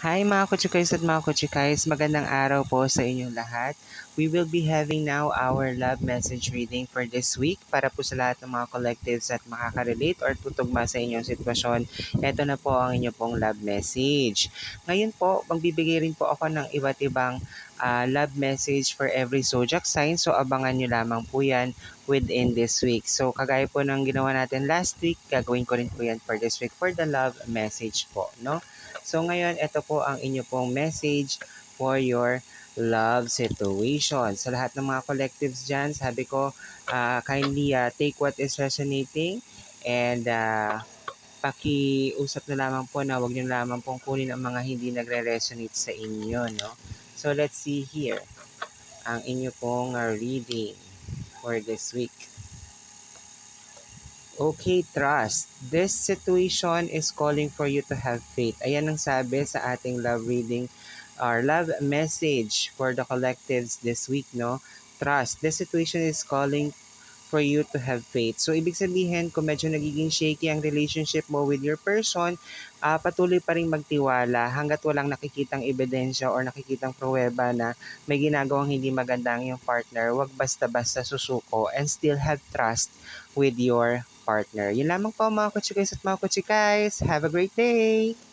Hi mga kuchikays at mga kuchikays, magandang araw po sa inyong lahat. We will be having now our love message reading for this week para po sa lahat ng mga collectives at makaka-relate or tutugma sa inyong sitwasyon. Ito na po ang inyong pong love message. Ngayon po, magbibigay rin po ako ng iba't ibang love message for every zodiac sign. So abangan nyo lamang po yan within this week. So kagaya po ng ginawa natin last week, gagawin ko rin po yan for this week for the love message po, no? So ngayon, ito po ang inyo pong message for your love situation. Sa lahat ng mga collectives dyan, sabi ko, kindly take what is resonating and pakiusap na lamang po na huwag nyo lamang pong kunin ang mga hindi nagre-resonate sa inyo. No? So let's see here ang inyo pong reading for this week. Okay, trust. This situation is calling for you to have faith. Ayan ang sabi sa ating love reading or love message for the collectives this week, no? Trust. This situation is calling for you to have faith. So, ibig sabihin, kung medyo nagiging shaky ang relationship mo with your person, patuloy pa rin magtiwala hanggat walang nakikitang ebidensya or nakikitang pruweba na may ginagawang hindi maganda ang iyong partner, wag basta-basta susuko and still have trust with your partner. Yun lamang po mga kuchikays at mga kuchikays. Have a great day!